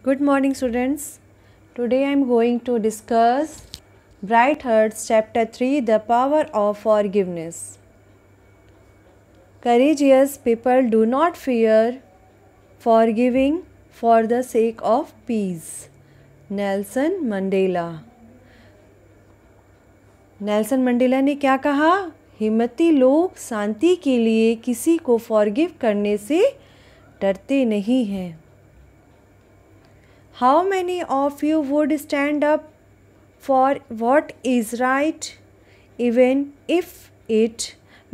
Good morning, students. Today I am going to discuss Bright Hearts Chapter 3, The Power of Forgiveness. Courageous people do not fear forgiving for the sake of peace. Nelson Mandela. Nelson Mandela ने क्या कहा? हिम्मती लोग शांति के लिए किसी को forgive करने से डरते नहीं हैं। How many of you would stand up for what is right, even if it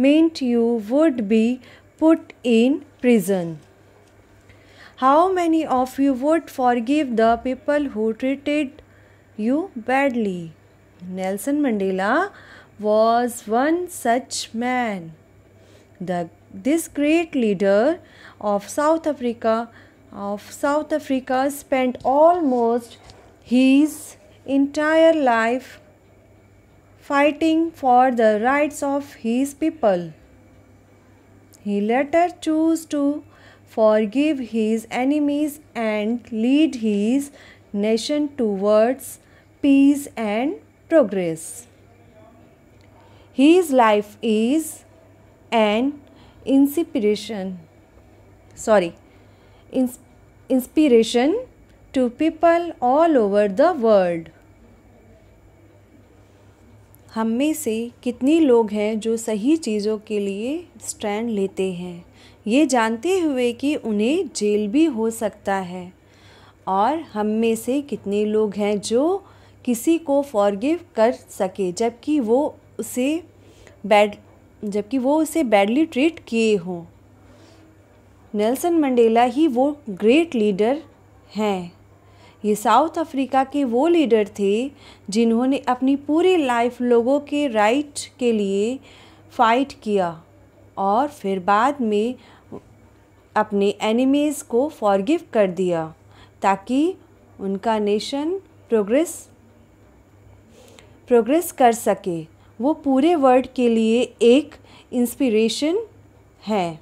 meant you would be put in prison? How many of you would forgive the people who treated you badly? Nelson Mandela was one such man. This great leader of South Africa spent almost his entire life fighting for the rights of his people. He later chose to forgive his enemies and lead his nation towards peace and progress. His life is an inspiration to people all over the world. हम में से कितनी लोग हैं जो सही चीज़ों के लिए स्टैंड लेते हैं, ये जानते हुए कि उन्हें जेल भी हो सकता है, और हम में से कितने लोग हैं जो किसी को फॉरगिव कर सके जबकि वो उसे बैडली ट्रीट किए हों। नेल्सन मंडेला ही वो ग्रेट लीडर हैं। ये साउथ अफ्रीका के वो लीडर थे जिन्होंने अपनी पूरी लाइफ लोगों के राइट के लिए फ़ाइट किया और फिर बाद में अपने एनिमीज़ को फॉरगिव कर दिया ताकि उनका नेशन प्रोग्रेस कर सके। वो पूरे वर्ल्ड के लिए एक इंस्पिरेशन है।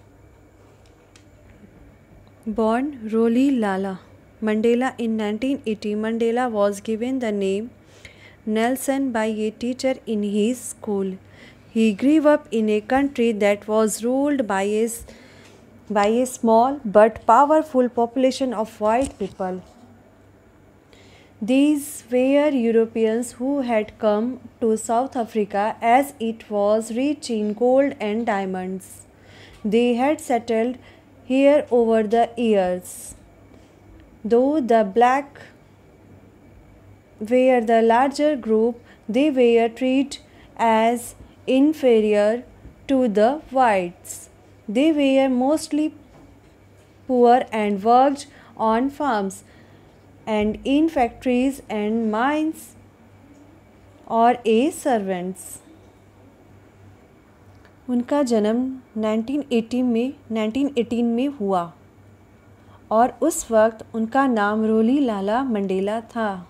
Born Roli Lala Mandela in 1980, Mandela was given the name Nelson by a teacher in his school. He grew up in a country that was ruled by a small but powerful population of white people. These were Europeans who had come to South Africa as it was rich in gold and diamonds. They had settled here over the years. Though the black were the larger group, they were treated as inferior to the whites. They were mostly poor and worked on farms and in factories and mines or as servants. उनका जन्म 1918 में हुआ और उस वक्त उनका नाम रोली लाला Mandela था,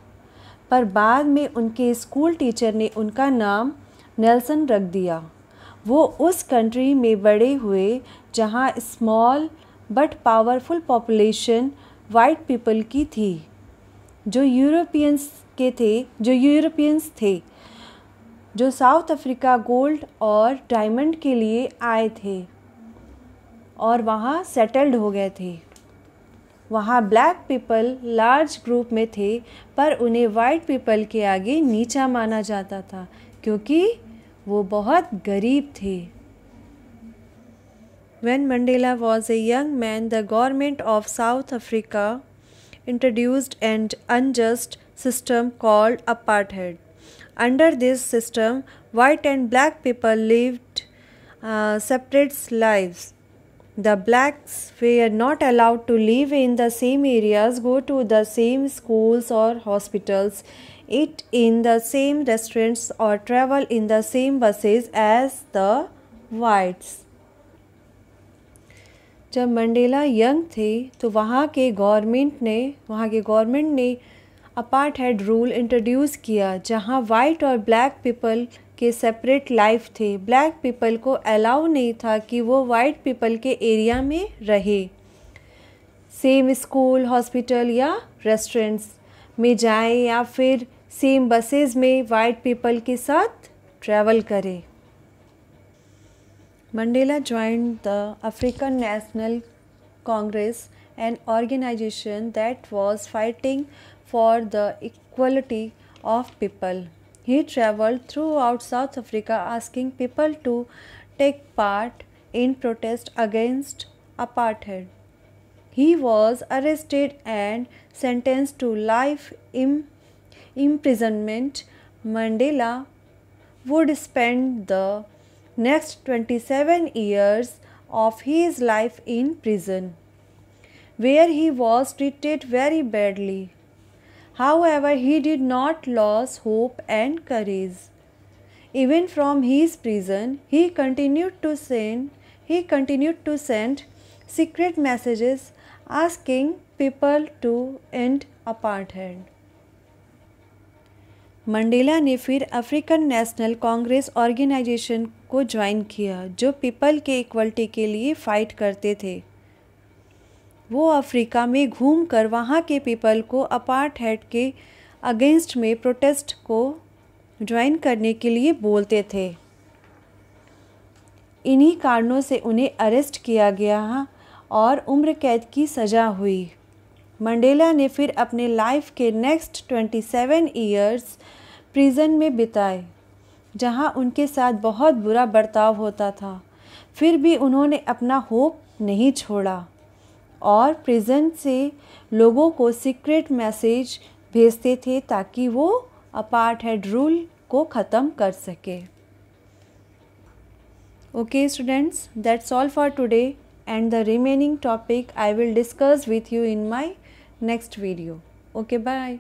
पर बाद में उनके स्कूल टीचर ने उनका नाम नेल्सन रख दिया। वो उस कंट्री में बड़े हुए जहाँ small but powerful population white people की थी, जो यूरोपियंस थे, जो साउथ अफ्रीका गोल्ड और डायमंड के लिए आए थे और वहाँ सेटल्ड हो गए थे। वहाँ ब्लैक पीपल लार्ज ग्रुप में थे, पर उन्हें वाइट पीपल के आगे नीचा माना जाता था क्योंकि वो बहुत गरीब थे। When Mandela was a young man, the government of South Africa introduced an unjust system called apartheid. Under this system, white and black people lived separate lives. The blacks were not allowed to live in the same areas, go to the same schools or hospitals, eat in the same restaurants or travel in the same buses as the whites. जब Mandela young थे तो वहाँ के government ने अपार्टहाइड rule introduce किया, जहाँ white और black people के सेपरेट लाइफ थे। ब्लैक पीपल को अलाउ नहीं था कि वो वाइट पीपल के एरिया में रहे। सेम स्कूल, हॉस्पिटल या रेस्टोरेंट्स में जाएं या फिर सेम बसेस में वाइट पीपल के साथ ट्रैवल करें। Mandela joined the African National Congress, an organization that was fighting for the equality of people. He traveled throughout South Africa asking people to take part in protest against apartheid. He was arrested and sentenced to life imprisonment. Mandela would spend the next 27 years of his life in prison, where he was treated very badly. However, he did not lose hope and courage. Even from his prison, he continued to send secret messages asking people to end apartheid. Mandela ने फिर African national Congress organisation को join किया जो people के equality के लिए fight करते थे। वो अफ्रीका में घूमकर वहाँ के पीपल को अपार्टहाइड के अगेंस्ट में प्रोटेस्ट को ज्वाइन करने के लिए बोलते थे। इन्हीं कारणों से उन्हें अरेस्ट किया गया और उम्र कैद की सज़ा हुई। मंडेला ने फिर अपने लाइफ के नेक्स्ट 27 ईयर्स प्रिजन में बिताए जहां उनके साथ बहुत बुरा बर्ताव होता था। फिर भी उन्होंने अपना होप नहीं छोड़ा और प्रिजन से लोगों को सीक्रेट मैसेज भेजते थे ताकि वो अपार्टहाइड रूल को ख़त्म कर सके। Okay students, that's all for today and the remaining topic I will discuss with you in my next video. Okay, bye.